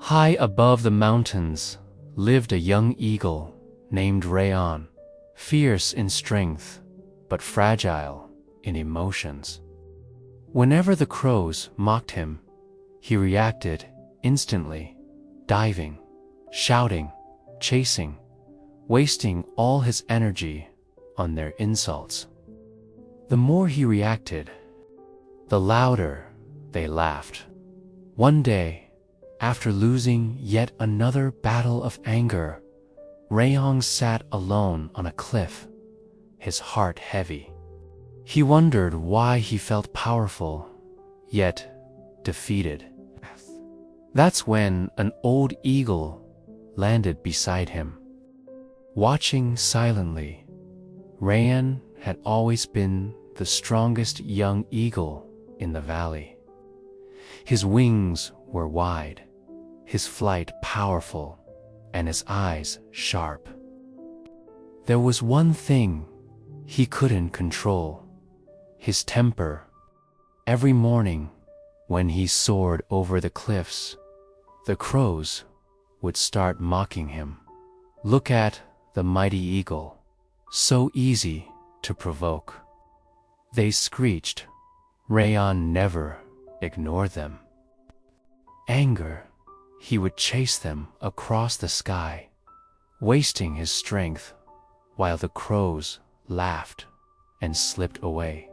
High above the mountains lived a young eagle named Rayan, fierce in strength, but fragile in emotions. Whenever the crows mocked him, he reacted instantly, diving, shouting, chasing, wasting all his energy on their insults. The more he reacted, the louder they laughed. One day, after losing yet another battle of anger, Rayan sat alone on a cliff, his heart heavy. He wondered why he felt powerful, yet defeated. That's when an old eagle landed beside him. Watching silently, Rayan had always been the strongest young eagle in the valley. His wings were wide, his flight powerful, and his eyes sharp. There was one thing he couldn't control: his temper. Every morning, when he soared over the cliffs, the crows would start mocking him. Look at the mighty eagle, so easy to provoke, they screeched. Rayan never ignored them. Anger, he would chase them across the sky, wasting his strength, while the crows laughed and slipped away.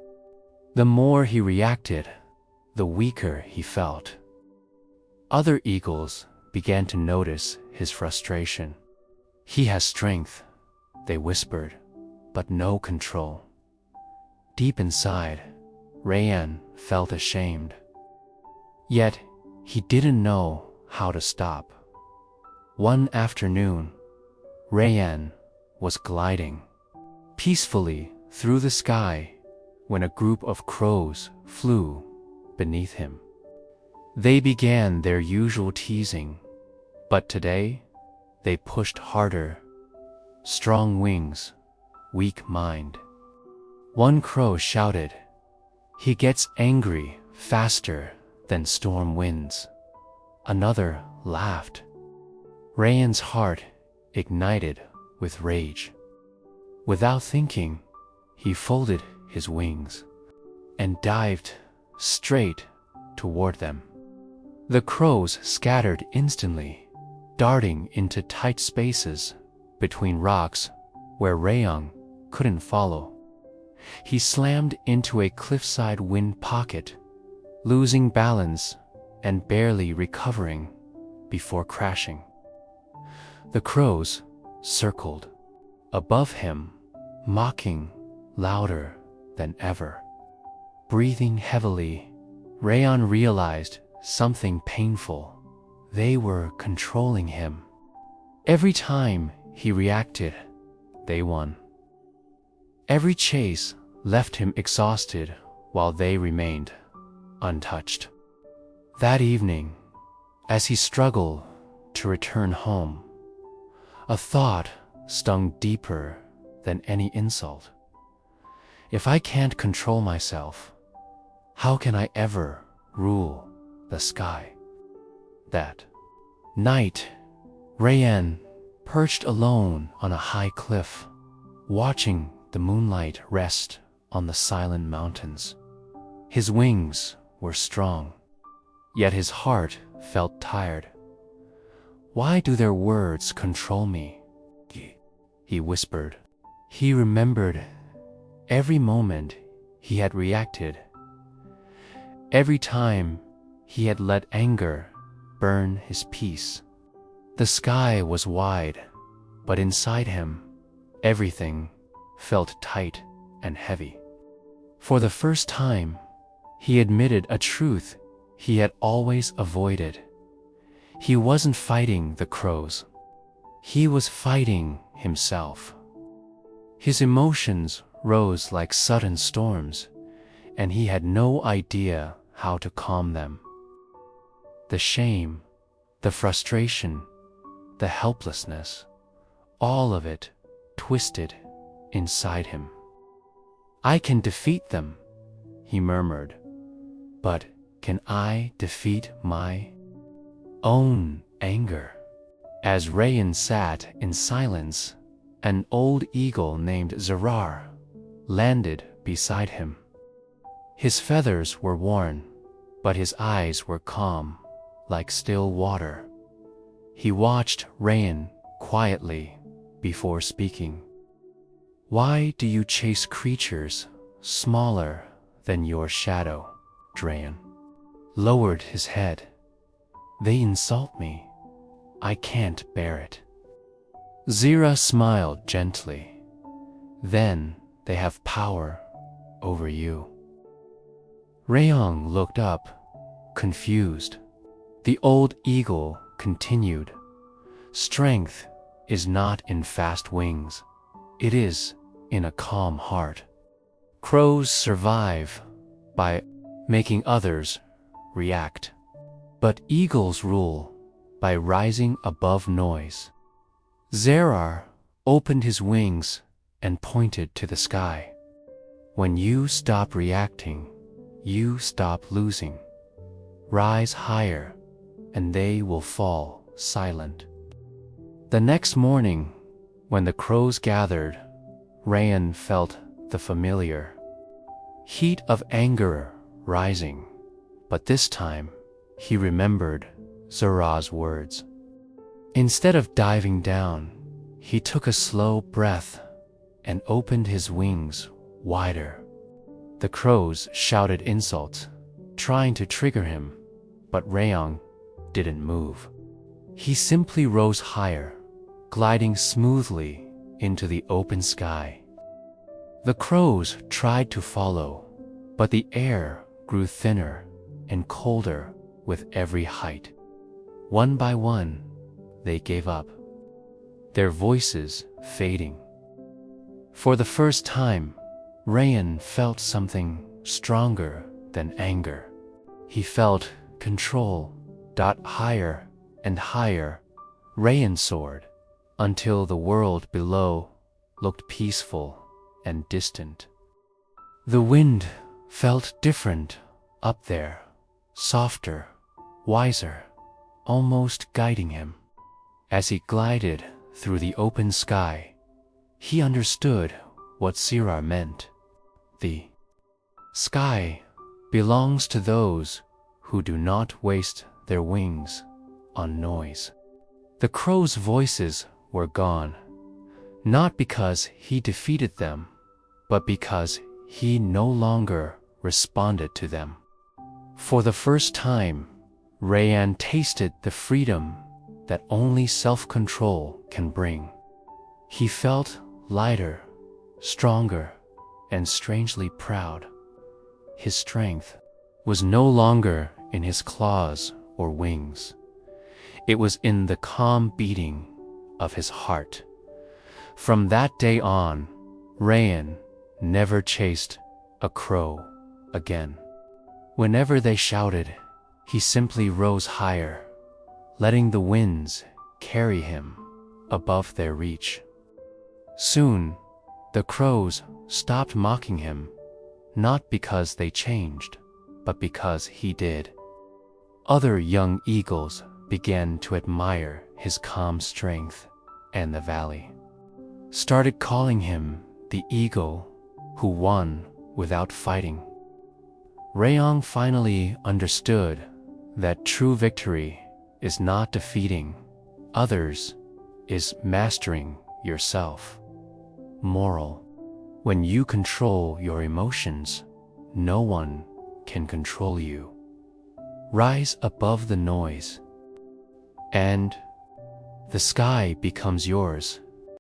The more he reacted, the weaker he felt. Other eagles began to notice his frustration. He has strength, they whispered, but no control. Deep inside, Rayan felt ashamed. Yet, he didn't know how to stop. One afternoon, Rayan was gliding peacefully through the sky when a group of crows flew beneath him. They began their usual teasing, but today they pushed harder. Strong wings, weak mind. One crow shouted, "He gets angry faster than storm winds." Another laughed. Rayan's heart ignited with rage. Without thinking, he folded his wings and dived straight toward them. The crows scattered instantly, darting into tight spaces between rocks where Rayan couldn't follow. He slammed into a cliffside wind pocket, losing balance and barely recovering before crashing. The crows circled above him, mocking louder than ever. Breathing heavily, Rayan realized something painful. They were controlling him. Every time he reacted, they won. Every chase left him exhausted while they remained untouched. That evening, as he struggled to return home, a thought stung deeper than any insult. If I can't control myself, how can I ever rule the sky? That night, Rayan perched alone on a high cliff, watching the moonlight rest on the silent mountains. His wings were strong, yet his heart felt tired. Why do their words control me? He whispered. He remembered every moment he had reacted, every time he had let anger burn his peace. The sky was wide, but inside him, everything felt tight and heavy. For the first time, he admitted a truth he had always avoided. He wasn't fighting the crows. He was fighting himself. His emotions rose like sudden storms, and he had no idea how to calm them. The shame, the frustration, the helplessness, all of it twisted inside him. I can defeat them, he murmured, but can I defeat my own anger. As Rayan sat in silence, an old eagle named Zarar landed beside him. His feathers were worn, but his eyes were calm, like still water. He watched Rayan quietly before speaking. "Why do you chase creatures smaller than your shadow?" Rayan lowered his head. "They insult me. I can't bear it." Zira smiled gently. "Then they have power over you." Rayan looked up, confused. The old eagle continued, "Strength is not in fast wings. It is in a calm heart. Crows survive by making others react, but eagles rule by rising above noise." Zarar opened his wings and pointed to the sky. "When you stop reacting, you stop losing. Rise higher, and they will fall silent." The next morning, when the crows gathered, Rayan felt the familiar heat of anger rising, but this time he remembered Zarar's words. Instead of diving down, he took a slow breath and opened his wings wider. The crows shouted insults, trying to trigger him, but Rayan didn't move. He simply rose higher, gliding smoothly into the open sky. The crows tried to follow, but the air grew thinner and colder with every height. One by one, they gave up, their voices fading. For the first time, Rayan felt something stronger than anger. He felt control. Higher and higher, Rayan soared, until the world below looked peaceful and distant. The wind felt different up there, softer, wiser, almost guiding him. As he glided through the open sky, he understood what Zarar meant. The sky belongs to those who do not waste their wings on noise. The crows' voices were gone, not because he defeated them, but because he no longer responded to them. For the first time, Rayan tasted the freedom that only self-control can bring. He felt lighter, stronger, and strangely proud. His strength was no longer in his claws or wings. It was in the calm beating of his heart. From that day on, Rayan never chased a crow again. Whenever they shouted, he simply rose higher, letting the winds carry him above their reach. Soon, the crows stopped mocking him, not because they changed, but because he did. Other young eagles began to admire his calm strength, and the valley started calling him the eagle who won without fighting. Rayan finally understood that true victory is not defeating others, is mastering yourself. Moral: when you control your emotions, no one can control you. Rise above the noise, and the sky becomes yours.